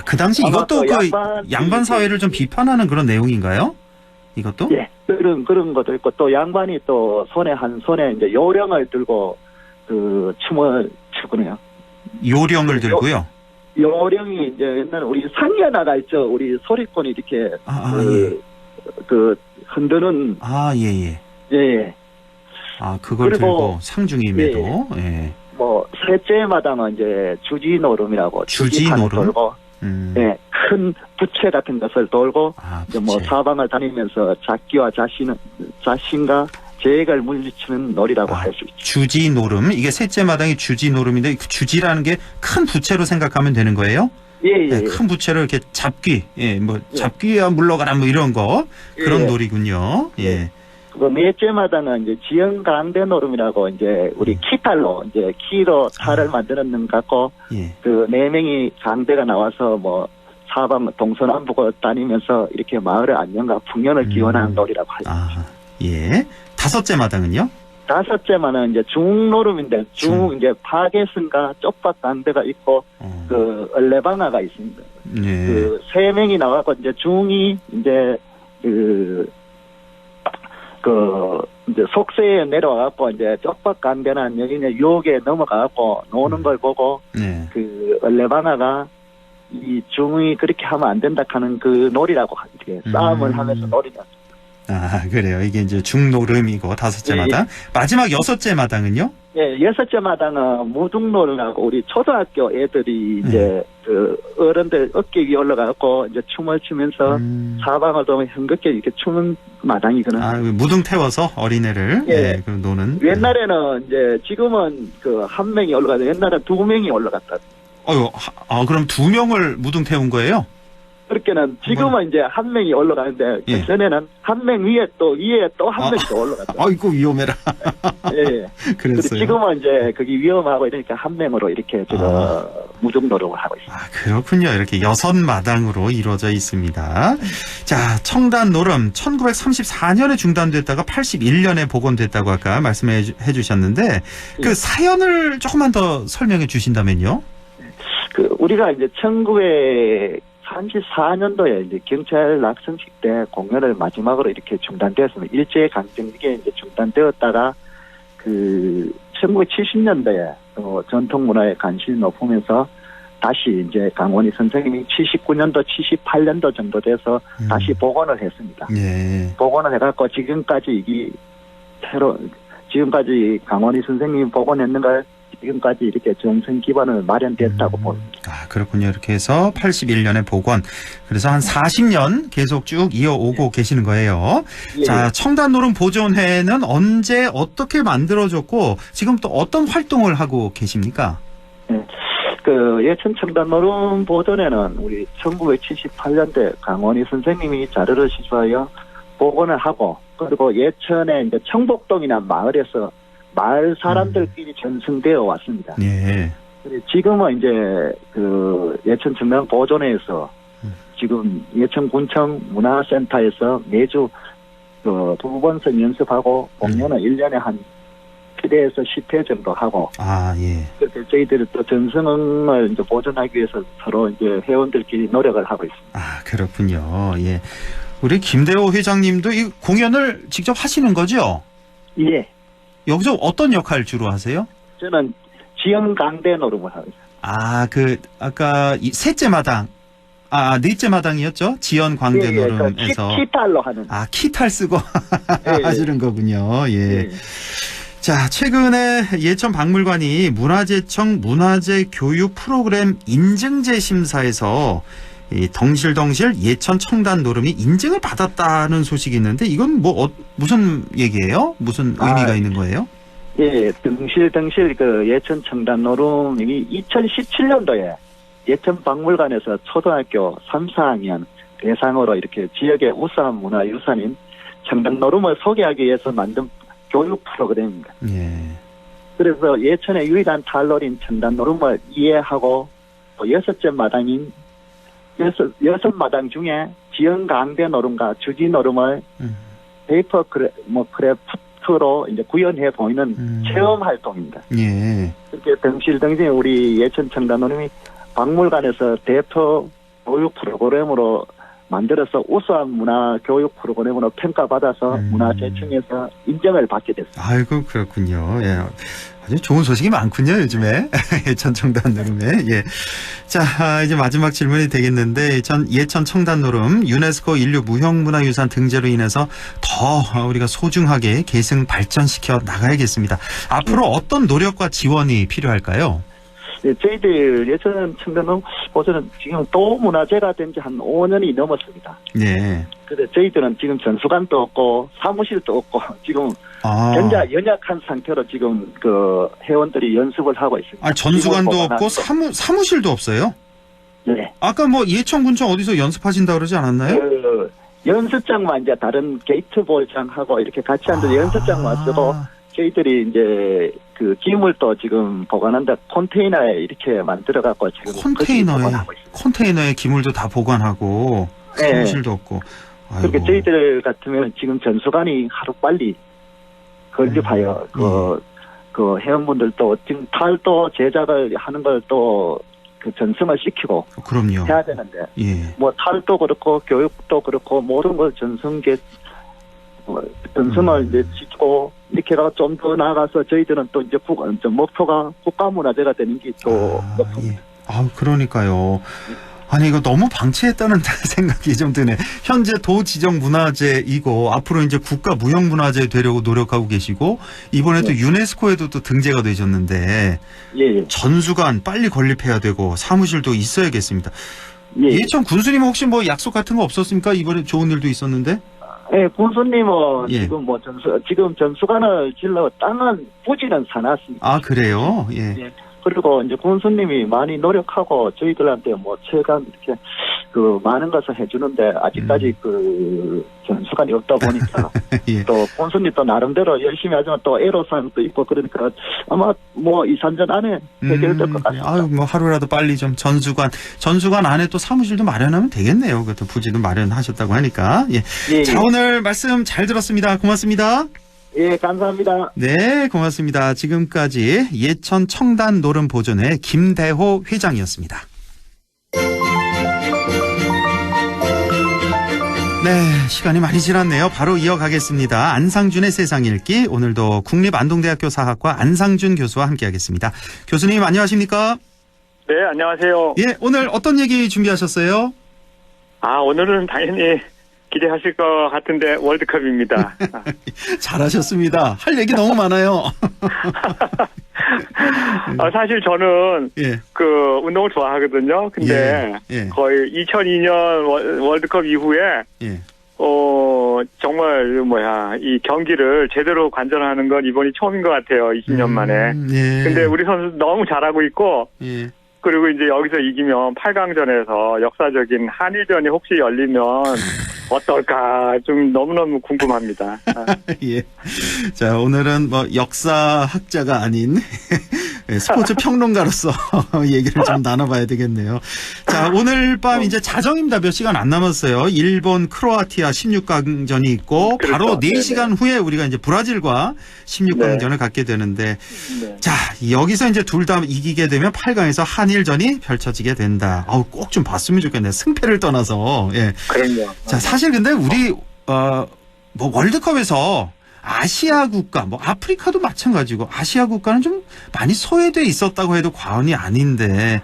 그 당시 이것도 그 양반 사회를 좀 비판하는 그런 내용인가요? 이것도? 그런 것도 있고 또 양반이 또 한 손에 이제 요령을 들고 그 춤을 추거든요. 요령을 들고요? 요령이 이제 옛날에 우리 상여나가 있죠. 우리 소리꾼이 이렇게 그 흔드는. 그걸 들고 상중임에도. 뭐 셋째 마당은 이제 주지노름이라고 주지노름 돌고 큰 부채 같은 것을 돌고 이제 뭐 사방을 다니면서 자기와 자신과 제액을 물리치는 놀이라고 할 수 있죠. 주지노름 이게 셋째 마당이 주지노름인데 그 주지라는 게 큰 부채로 생각하면 되는 거예요? 큰 부채를 이렇게 잡기야 물러가라 뭐 이런 거 그런 놀이군요. 그 넷째 마당은 이제 지형 강대 노름이라고 이제 우리 키탈로 이제 키로 탈을 만드는 것 같고 그 4명이 강대가 나와서 뭐 사방 동서남북을 다니면서 이렇게 마을의 안녕과 풍년을 기원하는 놀이라고 하죠. 다섯째 마당은요? 다섯째만은 이제 중노름인데 이제 파괴승과 쪽박 강대가 있고 그 얼레방아가 있습니다. 예. 그 세 명이 나와서 이제 중이 이제 이제 속세에 내려와갖고 이제 쪽박 강대나 여기는 유혹에 넘어가갖고 노는 걸 보고 네. 그 얼레방아가 이 중이 그렇게 하면 안 된다 하는 그 놀이라고 이렇게 싸움을 하면서 놀이가. 아, 그래요. 이게 이제 중노름이고 다섯째 마당. 마지막 여섯째 마당은요? 예, 여섯째 마당은 무등놀이라고 우리 초등학교 애들이 이제 그 어른들 어깨 위에 올라가고 이제 춤을 추면서 사방을 보면 흥겹게 이렇게 추는 마당이거든요. 아, 무등 태워서 어린애를 예. 그럼 노는. 옛날에는 이제 지금은 그 한 명이 올라가서 옛날에 두 명이 올라갔다. 그럼 두 명을 무등 태운 거예요? 그렇게는 지금은 이제 한 명이 올라가는데 예. 전에는 한 명 위에 또 한 명이 더 올라갔다. 아이고 위험해라. 예. 그랬어요. 지금은 이제 그게 위험하고 이러니까 한 명으로 이렇게 무등 노력을 하고 있습니다. 아, 그렇군요. 이렇게 여섯 마당으로 이루어져 있습니다. 자, 청단 노름 1934년에 중단됐다가 81년에 복원됐다고 아까 말씀해 주셨는데 그 사연을 조금만 더 설명해 주신다면요. 그 우리가 이제 1934년도에 이제 경찰 낙선식 때 공연을 마지막으로 이렇게 중단되었습니다. 일제 강점기에 이제 중단되었다가 그 1970년도에 전통 문화에 관심이 높으면서 다시 이제 강원희 선생님이 79년도, 78년도 정도 돼서 다시 복원을 했습니다. 예. 복원을 해갖고 지금까지 지금까지 강원희 선생님이 복원했는 걸 지금까지 이렇게 정상 기반을 마련됐다고 봅니다. 아, 그렇군요. 이렇게 해서 81년에 복원. 그래서 한 40년 계속 쭉 이어오고 계시는 거예요. 예. 자, 청단노름 보존회는 언제 어떻게 만들어졌고 지금 또 어떤 활동을 하고 계십니까? 네. 그 예천 청단노름 보존회는 우리 1978년대 강원희 선생님이 자료를 시주하여 복원을 하고 그리고 예천에 이제 청복동이나 마을에서 마을 사람들끼리 전승되어 왔습니다. 예. 지금은 이제 그 예천 청단 보존회에서 지금 예천군청 문화센터에서 매주 그 두 번씩 연습하고 공연은 1년에 한 7회에서 10회 정도 하고. 아, 예. 그렇게 저희들이 또 전승을 이제 보존하기 위해서 서로 이제 회원들끼리 노력을 하고 있습니다. 아, 그렇군요. 예. 우리 김대호 회장님도 이 공연을 직접 하시는 거죠? 예. 여기서 어떤 역할 주로 하세요? 저는 지연 강대 노름을 하고 있습니다. 아, 아까 셋째 마당. 넷째 마당이었죠? 지연 광대 노름에서. 키탈로 하는. 아, 키탈 쓰고 예, 하시는 거군요. 예. 예. 자, 최근에 예천 박물관이 문화재청 문화재 교육 프로그램 인증제 심사에서 이 덩실덩실 예천 청단 노름이 인증을 받았다는 소식이 있는데 이건 무슨 얘기예요? 무슨 의미가 있는 거예요? 예, 덩실덩실 그 예천 청단 노름이 2017년도에 예천 박물관에서 초등학교 3, 4학년 대상으로 이렇게 지역의 우수한 문화유산인 청단 노름을 소개하기 위해서 만든 교육 프로그램입니다. 예. 그래서 예천의 유일한 탈놀인 청단 노름을 이해하고 또 여섯 마당 중에 지연 강대 노름과 주지 노름을 페이퍼 크래프트로 이제 구현해 보이는 체험 활동입니다. 예. 이렇게 덩실덩실 우리 예천 청단 노름이 박물관에서 대표 교육 프로그램으로 만들어서 우수한 문화 교육 프로그램으로 평가받아서 문화재청에서 인정을 받게 됐습니다. 아이고, 그렇군요. 예. 아주 좋은 소식이 많군요, 요즘에. 예천 청단 노름에. 예. 자, 이제 마지막 질문이 되겠는데, 예천 청단 노름 유네스코 인류 무형문화유산 등재로 인해서 더 우리가 소중하게 계승 발전시켜 나가야겠습니다. 앞으로 어떤 노력과 지원이 필요할까요? 네, 저희들 예천 청단 보존은 지금 또 문화재가 된 지 한 5년이 넘었습니다. 네. 그래서 저희들은 지금 전수관도 없고 사무실도 없고 지금 현재 연약한 상태로 지금 그 회원들이 연습을 하고 있습니다. 전수관도 없고 사무실도 없어요? 네. 아까 예천군청 어디서 연습하신다 그러지 않았나요? 그 연습장만 이제 다른 게이트볼장하고 이렇게 같이 앉아서 연습장만 쓰고 저희들이 이제 그 기물도 지금 보관한다 컨테이너에 이렇게 만들어갖고 지금 컨테이너에 기물도 다 보관하고 사무실도 없고. 그렇게 저희들 같으면 지금 전수관이 하루 빨리 건립하여 그 회원분들도 지금 탈도 제작을 하는 걸 또 그 전승을 시키고 그럼요. 해야 되는데 예. 뭐 탈도 그렇고 교육도 그렇고 모든 걸 전승을 이제 짓고 이렇게가 좀 더 나아가서 저희들은 또 이제 목표가 국가문화재가 되는 게 또 예. 그러니까요. 아니 이거 너무 방치했다는 생각이 좀 드네. 현재 도 지정 문화재이고 앞으로 이제 국가 무형 문화재 되려고 노력하고 계시고 이번에 또 유네스코에도 또 등재가 되셨는데 예. 전수관 빨리 건립해야 되고 사무실도 있어야겠습니다. 예. 예천 군수님 혹시 뭐 약속 같은 거 없었습니까? 이번에 좋은 일도 있었는데? 예, 군수님은 예. 지금 전수관을 질러 땅은 부지는 사놨습니다. 아 그래요? 예. 예. 그리고 이제 군수님이 많이 노력하고 저희들한테 뭐 최대한 이렇게 그 많은 것을 해주는데 아직까지 그 전수관이 없다 보니까 예. 또 군수님 또 나름대로 열심히 하지만 또 애로사항도 있고 그러니까 아마 뭐 2~3년 안에 해결될 것 같습니다. 아유 뭐 하루라도 빨리 좀 전수관 안에 또 사무실도 마련하면 되겠네요. 그것도 부지도 마련하셨다고 하니까. 예. 예. 자 오늘 말씀 잘 들었습니다. 고맙습니다. 예, 감사합니다. 네, 고맙습니다. 지금까지 예천 청단 노름 보존회 김대호 회장이었습니다. 네, 시간이 많이 지났네요. 바로 이어가겠습니다. 안상준의 세상 읽기. 오늘도 국립안동대학교 사학과 안상준 교수와 함께하겠습니다. 교수님 안녕하십니까? 네, 안녕하세요. 예, 오늘 어떤 얘기 준비하셨어요? 오늘은 당연히 기대하실 것 같은데 월드컵입니다. 잘하셨습니다. 할 얘기 너무 많아요. 사실 저는 예. 그 운동을 좋아하거든요. 근데 예. 거의 2002년 월드컵 이후에 예. 정말 이 경기를 제대로 관전하는 건 이번이 처음인 것 같아요. 20년 만에. 예. 근데 우리 선수 너무 잘하고 있고 예. 그리고 이제 여기서 이기면 8강전에서 역사적인 한일전이 혹시 열리면 어떨까 좀 너무너무 궁금합니다. 예. 자, 오늘은 뭐 역사학자가 아닌 스포츠 평론가로서 얘기를 좀 나눠봐야 되겠네요. 자, 오늘 밤 이제 자정입니다. 몇 시간 안 남았어요. 일본, 크로아티아 16강전이 있고 그렇죠. 바로 4시간 후에 우리가 이제 브라질과 16강전을 갖게 되는데 자, 여기서 이제 둘 다 이기게 되면 8강에서 한일전이 펼쳐지게 된다. 꼭 좀 봤으면 좋겠네요. 승패를 떠나서. 예. 그럼요. 자, 사실 근데 우리 뭐 월드컵에서 아시아 국가, 뭐 아프리카도 마찬가지고 아시아 국가는 좀 많이 소외돼 있었다고 해도 과언이 아닌데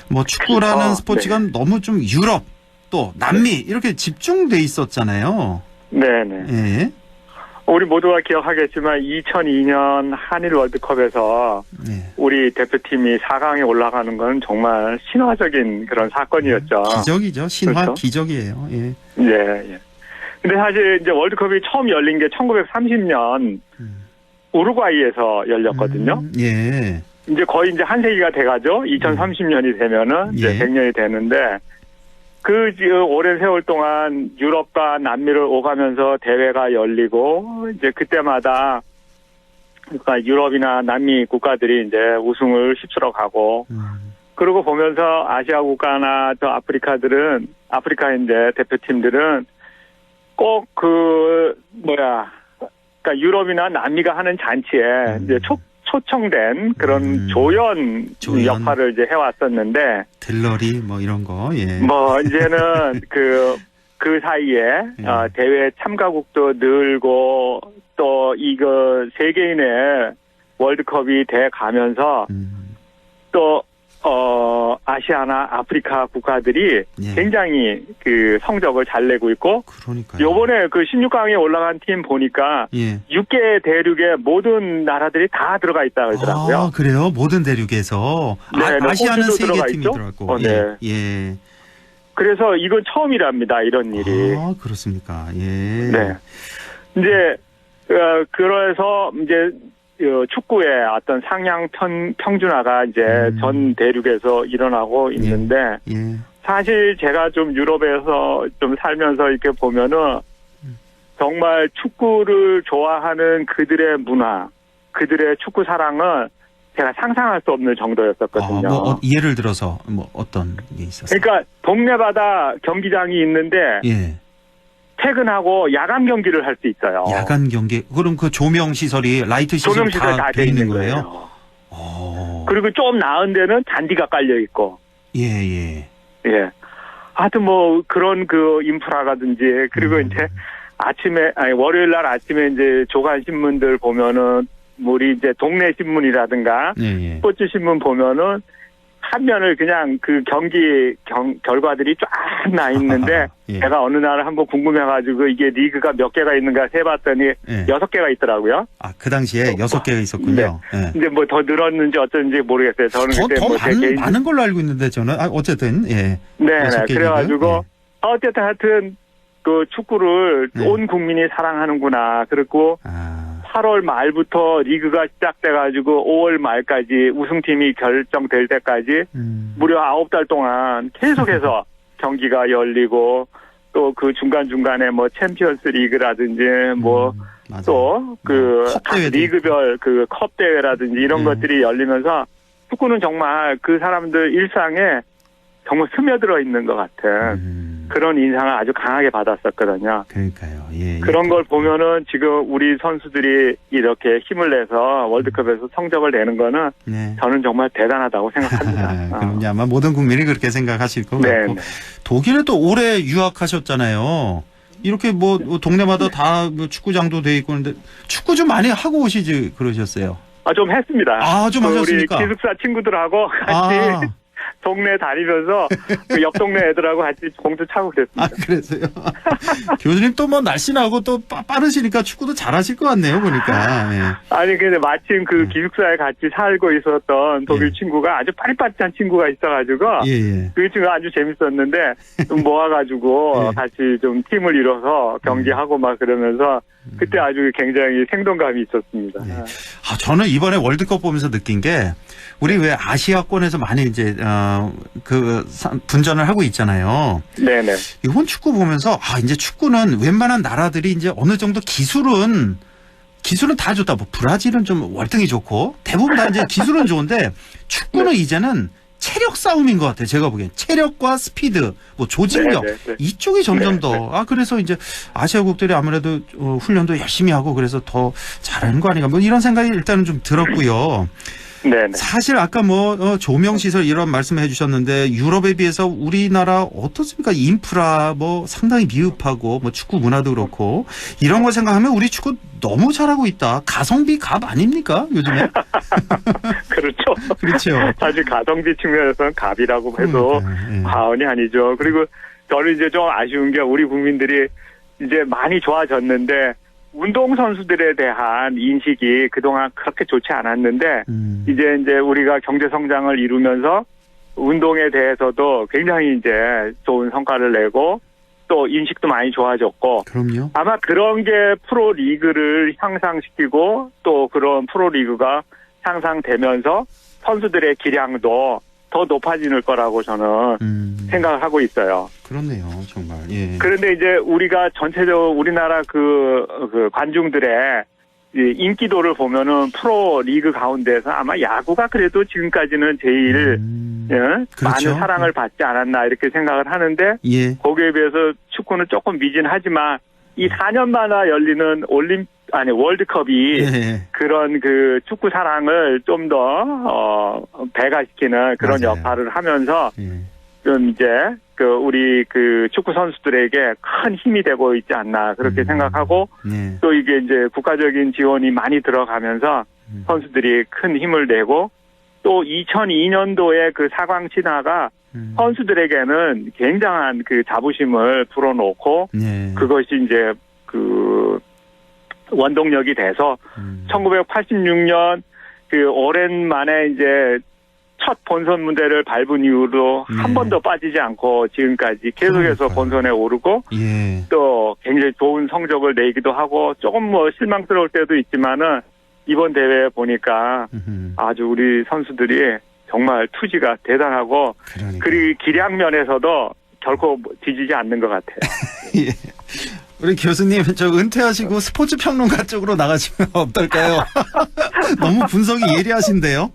뭐 축구라는 스포츠가 너무 좀 유럽 또 남미 이렇게 집중돼 있었잖아요. 네네. 예. 우리 모두가 기억하겠지만 2002년 한일 월드컵에서 우리 대표팀이 4강에 올라가는 건 정말 신화적인 그런 사건이었죠. 기적이죠. 신화 그렇죠? 기적이에요. 예. 예. 근데 사실 이제 월드컵이 처음 열린 게 1930년 우루과이에서 열렸거든요. 예. 이제 거의 이제 한 세기가 돼가죠. 2030년이 되면은 이제 100년이 되는데 그 오랜 세월 동안 유럽과 남미를 오가면서 대회가 열리고 이제 그때마다 그러니까 유럽이나 남미 국가들이 이제 우승을 휩쓸어 가고 그러고 보면서 아시아 국가나 저 아프리카인데 대표팀들은 꼭 그러니까 유럽이나 남미가 하는 잔치에 이제 초청된 그런 조연 역할을 이제 해왔었는데 들러리 뭐 이런 거 뭐 이제는 그 사이에 대회 참가국도 늘고 또 이거 세계인의 월드컵이 돼 가면서 또 아시아나 아프리카 국가들이 굉장히 그 성적을 잘 내고 있고 요번에 그 16강에 올라간 팀 보니까 6개 대륙의 모든 나라들이 다 들어가 있다 그러더라고요. 아, 그래요? 모든 대륙에서 아시아는 3개 팀이 들어갔고. 예. 그래서 이건 처음이랍니다. 이런 일이. 아, 그렇습니까? 예. 네. 이제 그래서 이제 축구의 어떤 상향 평준화가 이제 전 대륙에서 일어나고 있는데 사실 제가 좀 유럽에서 좀 살면서 이렇게 보면은 정말 축구를 좋아하는 그들의 문화, 그들의 축구 사랑은 제가 상상할 수 없는 정도였었거든요. 뭐 예를 들어서 뭐 어떤 게 있었어요? 그러니까 동네마다 경기장이 있는데 퇴근하고 야간 경기를 할 수 있어요. 야간 경기. 그럼 그 조명 시설이 라이트 시설이 조명 시설 다 다 돼 돼 있는 있는 거예요? 거예요. 그리고 좀 나은 데는 잔디가 깔려 있고. 예. 예. 하여튼 뭐 그런 그 인프라라든지 그리고 이제 월요일 날 아침에 이제 조간 신문들 보면은 우리 이제 동네 신문이라든가 예. 스포츠 신문 보면은 한 면을 그냥 그 경기 결과들이 쫙 나 있는데 예. 제가 어느 날 한번 궁금해가지고 이게 리그가 몇 개가 있는가 세봤더니 예. 6개가 있더라고요. 아, 그 당시에 6개가 있었군요. 네. 예. 이제 뭐 더 늘었는지 어쩐지 모르겠어요. 저는 그때 뭐 제 개인 많은 걸로 알고 있는데 저는 어쨌든 예. 네, 6개 그래가지고 리그? 어쨌든 하여튼 그 축구를 네. 온 국민이 사랑하는구나. 그리고 8월 말부터 리그가 시작돼가지고 5월 말까지 우승팀이 결정될 때까지 무려 9달 동안 계속해서 경기가 열리고 또 그 중간중간에 뭐 챔피언스 리그라든지 뭐 또 그 각 리그별 그 컵 대회라든지 이런 것들이 열리면서 축구는 정말 그 사람들 일상에 정말 스며들어 있는 것 같은 그런 인상을 아주 강하게 받았었거든요. 그러니까요. 예. 그런 걸 보면은 지금 우리 선수들이 이렇게 힘을 내서 월드컵에서 성적을 내는 거는 네. 저는 정말 대단하다고 생각합니다. 그럼 이제 아마 모든 국민이 그렇게 생각하실 것 네, 같고 네. 독일에 또 오래 유학하셨잖아요. 이렇게 뭐 동네마다 다 축구장도 돼 있고 그런데 축구 좀 많이 하고 오시지 그러셨어요. 좀 했습니다. 좀 하셨습니까? 우리 기숙사 친구들하고 같이 동네 다니면서 그 옆 동네 애들하고 같이 공도 차고 그랬습니다. 그래서요? 교수님 또 뭐 날씬하고 또 빠르시니까 축구도 잘하실 것 같네요, 보니까. 예. 아니, 근데 마침 그 기숙사에 같이 살고 있었던 독일 친구가 아주 빠릿빠릿한 친구가 있어가지고 그 친구가 아주 재밌었는데 좀 모아가지고 같이 좀 팀을 이뤄서 경기하고 막 그러면서 그때 아주 굉장히 생동감이 있었습니다. 저는 이번에 월드컵 보면서 느낀 게 우리 왜 아시아권에서 많이 이제 분전을 하고 있잖아요. 네네. 이번 축구 보면서 이제 축구는 웬만한 나라들이 이제 어느 정도 기술은 다 좋다. 뭐 브라질은 좀 월등히 좋고 대부분 다 이제 기술은 좋은데 축구는 이제는 체력 싸움인 것 같아요. 제가 보기엔 체력과 스피드, 뭐 조직력 이쪽이 점점 더 그래서 이제 아시아국들이 아무래도 훈련도 열심히 하고 그래서 더 잘하는 거 아닌가 뭐 이런 생각이 일단은 좀 들었고요. 네네. 사실 아까 뭐 조명 시설 이런 말씀해 주셨는데 유럽에 비해서 우리나라 어떻습니까? 인프라 뭐 상당히 미흡하고 뭐 축구 문화도 그렇고 이런 거 생각하면 우리 축구 너무 잘하고 있다. 가성비 갑 아닙니까? 요즘에? 그렇죠. 사실 가성비 측면에서는 갑이라고 해도 과언이 아니죠. 그리고 저는 이제 좀 아쉬운 게 우리 국민들이 이제 많이 좋아졌는데 운동선수들에 대한 인식이 그동안 그렇게 좋지 않았는데 이제 우리가 경제성장을 이루면서 운동에 대해서도 굉장히 이제 좋은 성과를 내고 또 인식도 많이 좋아졌고 그럼요. 아마 그런 게 프로리그를 향상시키고 또 그런 프로리그가 향상되면서 선수들의 기량도 더 높아질 거라고 저는 생각을 하고 있어요. 그렇네요, 정말. 예. 그런데 이제 우리가 전체적으로 우리나라 그 관중들의 인기도를 보면은 프로 리그 가운데서 아마 야구가 그래도 지금까지는 제일 많은 사랑을 받지 않았나 이렇게 생각을 하는데 거기에 비해서 축구는 조금 미진하지만 이 4년마다 열리는 월드컵이 그런 그 축구 사랑을 좀 더 배가시키는 그런 역할을 하면서 좀 이제 우리 축구 선수들에게 큰 힘이 되고 있지 않나 그렇게 생각하고 또 이게 이제 국가적인 지원이 많이 들어가면서 선수들이 큰 힘을 내고 또 2002년도에 그 4강 진화가 선수들에게는 굉장한 그 자부심을 불어넣고 그것이 이제 원동력이 돼서 1986년 오랜만에 이제 첫 본선 무대를 밟은 이후로 한 번도 빠지지 않고 지금까지 계속해서 본선에 오르고 또 굉장히 좋은 성적을 내기도 하고 조금 뭐 실망스러울 때도 있지만은 이번 대회에 보니까 아주 우리 선수들이 정말 투지가 대단하고 그리고 기량 면에서도 결코 뒤지지 않는 것 같아요. 우리 교수님 저 은퇴하시고 스포츠 평론가 쪽으로 나가시면 어떨까요? 너무 분석이 예리하신데요.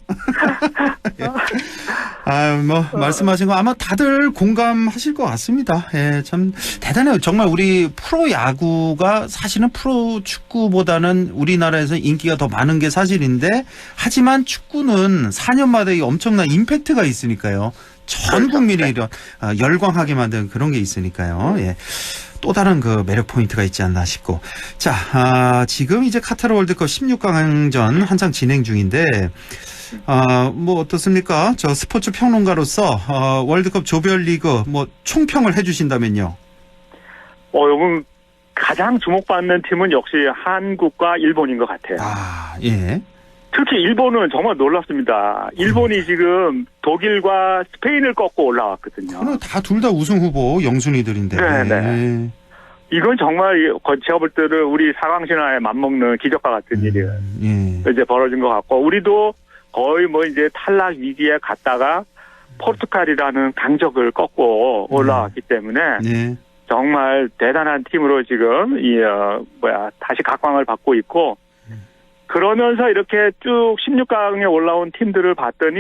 말씀하신 거 아마 다들 공감하실 것 같습니다. 예, 참 대단해요. 정말 우리 프로야구가 사실은 프로축구보다는 우리나라에서 인기가 더 많은 게 사실인데, 하지만 축구는 4년마다 이 엄청난 임팩트가 있으니까요. 전 국민이 이런 열광하게 만드는 그런 게 있으니까요. 예. 또 다른 그 매력 포인트가 있지 않나 싶고. 자, 지금 이제 카타르 월드컵 16강전 한창 진행 중인데, 뭐 어떻습니까? 저 스포츠 평론가로서 월드컵 조별리그 뭐 총평을 해주신다면요. 요즘 가장 주목받는 팀은 역시 한국과 일본인 것 같아요. 예. 특히 일본은 정말 놀랍습니다. 일본이 지금 독일과 스페인을 꺾고 올라왔거든요. 둘 다 우승 후보 영순위들인데. 네. 이건 정말 제가 볼 때는 우리 4강 신화에 맞먹는 기적과 같은 일이 이제 벌어진 것 같고, 우리도 거의 뭐 이제 탈락 위기에 갔다가 포르투갈이라는 강적을 꺾고 올라왔기 때문에 정말 대단한 팀으로 지금 다시 각광을 받고 있고, 그러면서 이렇게 쭉 16강에 올라온 팀들을 봤더니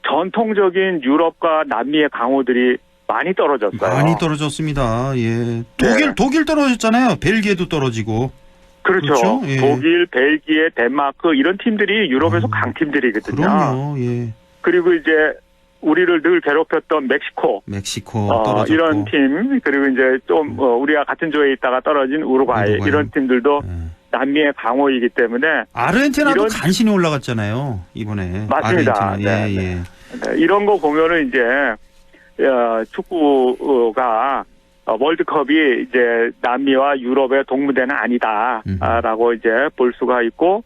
전통적인 유럽과 남미의 강호들이 많이 떨어졌어요. 많이 떨어졌습니다. 예. 독일 떨어졌잖아요. 벨기에도 떨어지고. 그렇죠. 예. 독일, 벨기에, 덴마크 이런 팀들이 유럽에서 강팀들이거든요. 그럼요. 예. 그리고 이제 우리를 늘 괴롭혔던 멕시코 떨어졌고. 이런 팀, 그리고 이제 좀 우리가 같은 조에 있다가 떨어진 우루과이 이런 팀들도 남미의 강호이기 때문에. 아르헨티나도 간신히 올라갔잖아요, 이번에. 맞습니다. 아르헨티나. 네. 이런 거 보면은 이제 축구가 월드컵이 이제 남미와 유럽의 동무대는 아니다라고 이제 볼 수가 있고,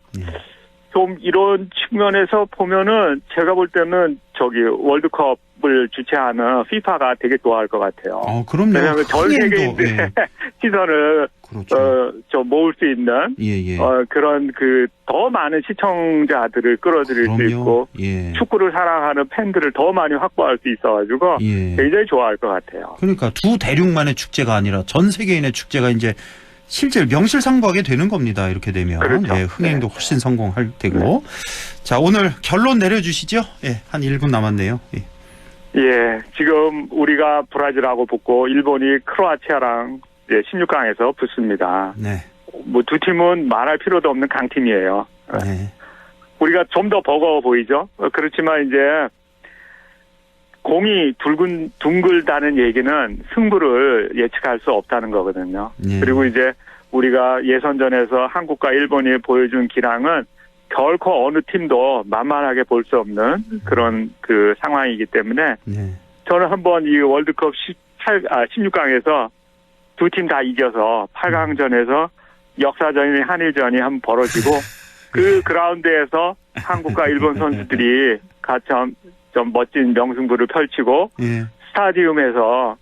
좀 이런 측면에서 보면은 제가 볼 때는 월드컵을 주최하는 FIFA가 되게 좋아할 것 같아요. 그럼요. 왜냐하면 전 세계인들의 시선을 좀 모을 수 있는 그런 더 많은 시청자들을 끌어들일 수 있고 축구를 사랑하는 팬들을 더 많이 확보할 수 있어가지고 굉장히 좋아할 것 같아요. 그러니까 두 대륙만의 축제가 아니라 전 세계인의 축제가 이제 실제 명실상부하게 되는 겁니다. 이렇게 되면. 그렇죠. 흥행도 훨씬 성공할 테고. 자, 오늘 결론 내려주시죠. 한 1분 남았네요. 지금 우리가 브라질하고 붙고 일본이 크로아티아랑 16강에서 붙습니다. 뭐 두 팀은 말할 필요도 없는 강팀이에요. 우리가 좀 더 버거워 보이죠. 그렇지만 이제 공이 둥글다는 얘기는 승부를 예측할 수 없다는 거거든요. 그리고 이제 우리가 예선전에서 한국과 일본이 보여준 기량은 결코 어느 팀도 만만하게 볼 수 없는 그런 상황이기 때문에 저는 한번 이 월드컵 16강에서 두 팀 다 이겨서 8강전에서 역사전인 한일전이 한번 벌어지고 그 그라운드에서 한국과 일본 선수들이 같이 좀 멋진 명승부를 펼치고 스타디움에서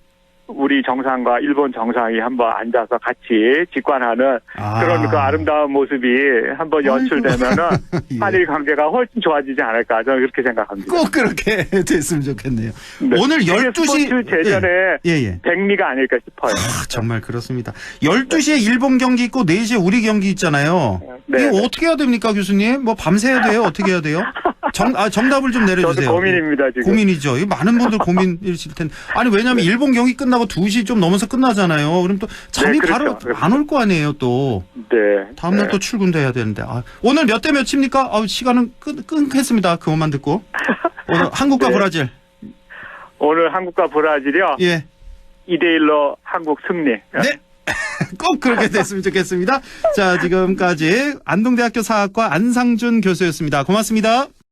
우리 정상과 일본 정상이 한번 앉아서 같이 직관하는 그런 그 아름다운 모습이 한번 연출되면은 한일 관계가 훨씬 좋아지지 않을까 저는 그렇게 생각합니다. 꼭 그렇게 됐으면 좋겠네요. 오늘 12시 스포츠 제전의 백미가 아닐까 싶어요. 정말 그렇습니다. 12시에 일본 경기 있고 4시에 우리 경기 있잖아요. 이거 어떻게 해야 됩니까, 교수님? 뭐 밤새야 돼요? 어떻게 해야 돼요? 정답을 좀 내려주세요. 저도 고민입니다, 지금. 고민이죠. 이거 많은 분들 고민이실 텐데. 아니, 왜냐면 일본 경기 끝나고 2시 좀 넘어서 끝나잖아요. 그럼 또 잠이 바로 안 올 거 아니에요, 또. 다음날 또 출근도 해야 되는데. 오늘 몇 대 몇입니까? 시간은 끊겠습니다. 그것만 듣고. 오늘 한국과 브라질. 오늘 한국과 브라질이요? 2대1로 한국 승리. 꼭 그렇게 됐으면 좋겠습니다. 자, 지금까지 안동대학교 사학과 안상준 교수였습니다. 고맙습니다.